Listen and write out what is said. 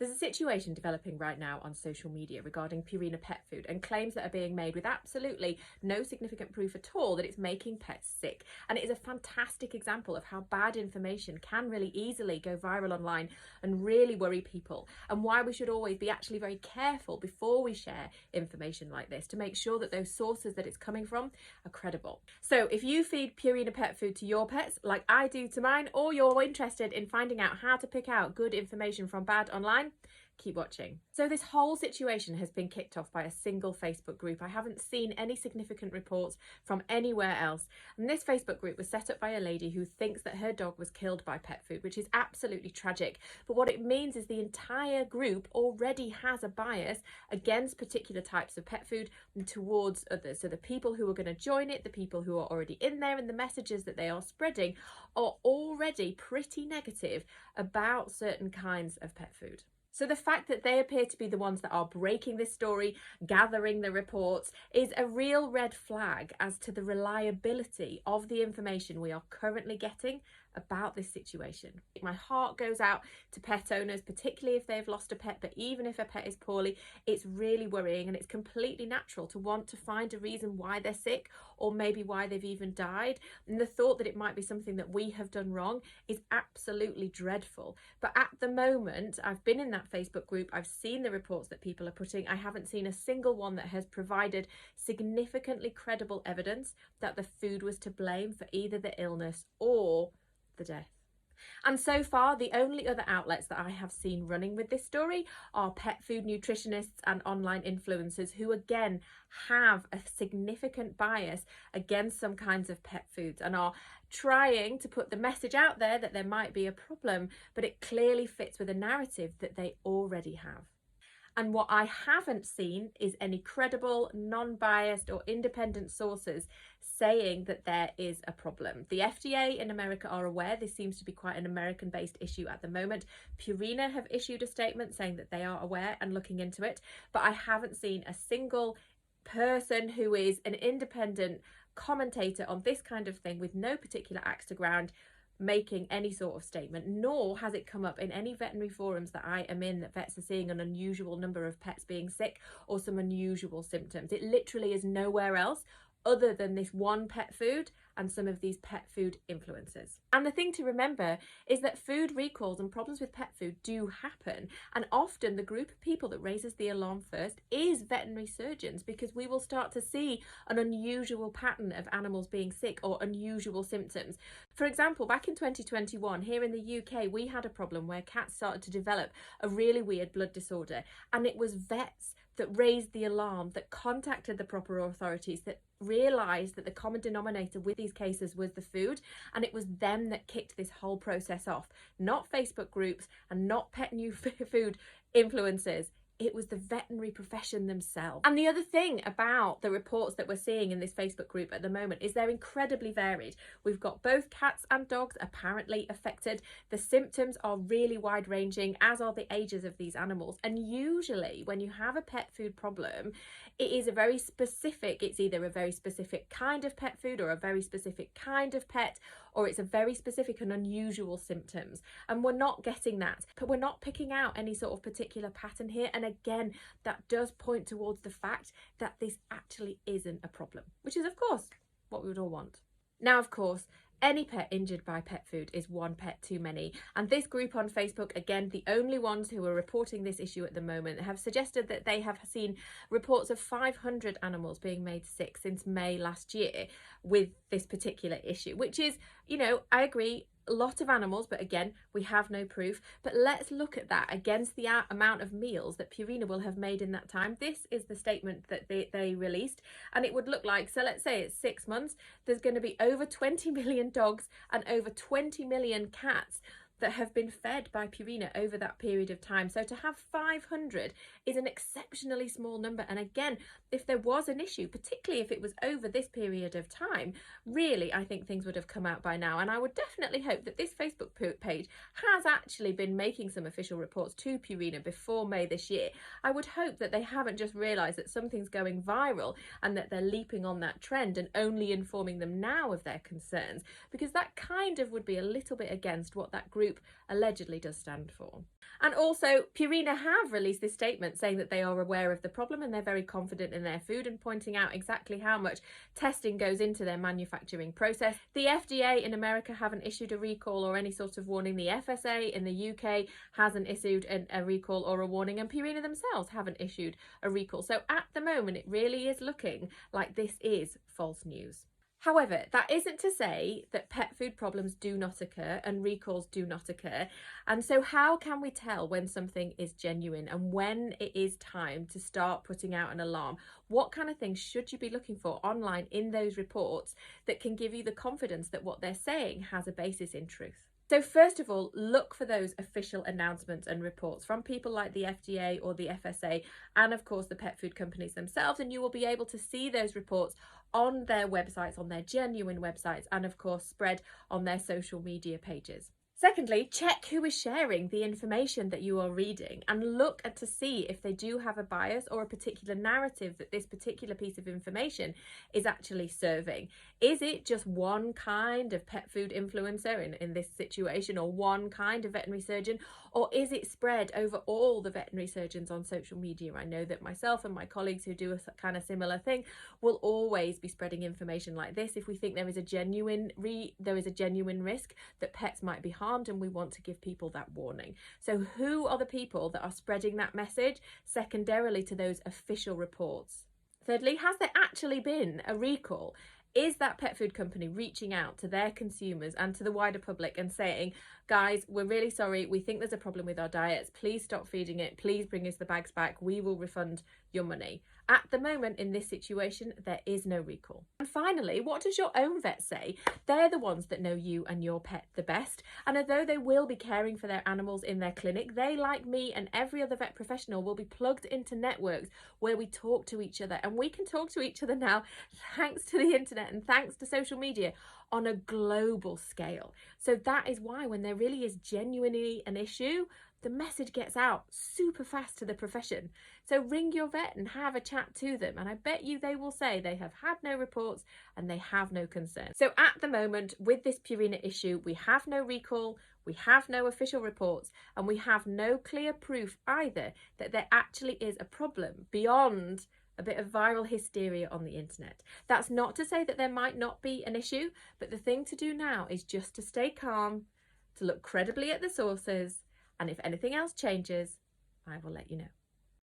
There's a situation developing right now on social media regarding Purina pet food and claims that are being made with absolutely no significant proof at all that it's making pets sick. And it is a fantastic example of how bad information can really easily go viral online and really worry people, and why we should always be actually very careful before we share information like this to make sure that those sources that it's coming from are credible. So if you feed Purina pet food to your pets like I do to mine, or you're interested in finding out how to pick out good information from bad online, keep watching. So this whole situation has been kicked off by a single Facebook group. I haven't seen any significant reports from anywhere else. And this Facebook group was set up by a lady who thinks that her dog was killed by pet food, which is absolutely tragic. But what it means is the entire group already has a bias against particular types of pet food and towards others. So the people who are going to join it, the people who are already in there, and the messages that they are spreading are already pretty negative about certain kinds of pet food. So the fact that they appear to be the ones that are breaking this story, gathering the reports, is a real red flag as to the reliability of the information we are currently getting about this situation. My heart goes out to pet owners, particularly if they've lost a pet, but even if a pet is poorly, it's really worrying, and it's completely natural to want to find a reason why they're sick, or maybe why they've even died. And the thought that it might be something that we have done wrong is absolutely dreadful. But at the moment, I've been in that Facebook group, I've seen the reports that people are putting, I haven't seen a single one that has provided significantly credible evidence that the food was to blame for either the illness or the death. And so far, the only other outlets that I have seen running with this story are pet food nutritionists and online influencers who again have a significant bias against some kinds of pet foods and are trying to put the message out there that there might be a problem, but it clearly fits with a narrative that they already have. And what I haven't seen is any credible, non-biased or independent sources saying that there is a problem. The FDA in America are aware. This seems to be quite an American-based issue at the moment. Purina have issued a statement saying that they are aware and looking into it, but I haven't seen a single person who is an independent commentator on this kind of thing with no particular axe to grind making any sort of statement, nor has it come up in any veterinary forums that I am in that vets are seeing an unusual number of pets being sick or some unusual symptoms. It literally is nowhere else other than this one pet food and some of these pet food influencers. And the thing to remember is that food recalls and problems with pet food do happen, and often the group of people that raises the alarm first is veterinary surgeons, because we will start to see an unusual pattern of animals being sick or unusual symptoms. For example, back in 2021 here in the UK, we had a problem where cats started to develop a really weird blood disorder, and it was vets that raised the alarm, that contacted the proper authorities, that realised that the common denominator with these cases was the food, and it was them that kicked this whole process off, not Facebook groups and not pet new food influencers. It was the veterinary profession themselves. And the other thing about the reports that we're seeing in this Facebook group at the moment is they're incredibly varied. We've got both cats and dogs apparently affected. The symptoms are really wide ranging, as are the ages of these animals. And usually when you have a pet food problem, it is a very specific, it's either a very specific kind of pet food or a very specific kind of pet, or it's a very specific and unusual symptoms. And we're not getting that, but we're not picking out any sort of particular pattern here. And again, that does point towards the fact that this actually isn't a problem, which is of course what we would all want. Now, of course, any pet injured by pet food is one pet too many. And this group on Facebook, again, the only ones who are reporting this issue at the moment, have suggested that they have seen reports of 500 animals being made sick since May last year with this particular issue, which is, you know, I agree, a lot of animals, but again, we have no proof. But let's look at that against the amount of meals that Purina will have made in that time. This is the statement that they released, and it would look like, so let's say it's 6 months, there's going to be over 20 million dogs and over 20 million cats that have been fed by Purina over that period of time. So to have 500 is an exceptionally small number. And again, if there was an issue, particularly if it was over this period of time, really, I think things would have come out by now. And I would definitely hope that this Facebook page has actually been making some official reports to Purina before May this year. I would hope that they haven't just realised that something's going viral and that they're leaping on that trend and only informing them now of their concerns, because that kind of would be a little bit against what that group soup allegedly does stand for. And also, Purina have released this statement saying that they are aware of the problem and they're very confident in their food, and pointing out exactly how much testing goes into their manufacturing process. The FDA in America haven't issued a recall or any sort of warning. The FSA in the UK hasn't issued a recall or a warning, and Purina themselves haven't issued a recall. So at the moment, it really is looking like this is false news. However, that isn't to say that pet food problems do not occur and recalls do not occur. And so how can we tell when something is genuine and when it is time to start putting out an alarm? What kind of things should you be looking for online in those reports that can give you the confidence that what they're saying has a basis in truth? So first of all, look for those official announcements and reports from people like the FDA or the FSA, and of course the pet food companies themselves, and you will be able to see those reports on their websites, on their genuine websites, and of course spread on their social media pages. Secondly, check who is sharing the information that you are reading and look at to see if they do have a bias or a particular narrative that this particular piece of information is actually serving. Is it just one kind of pet food influencer in this situation, or one kind of veterinary surgeon, or is it spread over all the veterinary surgeons on social media? I know that myself and my colleagues who do a kind of similar thing will always be spreading information like this if we think there is a genuine risk that pets might be harmed, and we want to give people that warning. So who are the people that are spreading that message secondarily to those official reports? Thirdly, has there actually been a recall? Is that pet food company reaching out to their consumers and to the wider public and saying, guys, we're really sorry, we think there's a problem with our diets, please stop feeding it, please bring us the bags back, we will refund your money? At the moment in this situation, there is no recall. And finally, what does your own vet say? They're the ones that know you and your pet the best, and although they will be caring for their animals in their clinic, they, like me and every other vet professional, will be plugged into networks where we talk to each other, and we can talk to each other now thanks to the internet and thanks to social media on a global scale. So that is why when there really is genuinely an issue, the message gets out super fast to the profession. So ring your vet and have a chat to them, and I bet you they will say they have had no reports and they have no concerns. So at the moment, with this Purina issue, we have no recall, we have no official reports, and we have no clear proof either that there actually is a problem beyond a bit of viral hysteria on the internet. That's not to say that there might not be an issue, but the thing to do now is just to stay calm, to look credibly at the sources, and if anything else changes, I will let you know.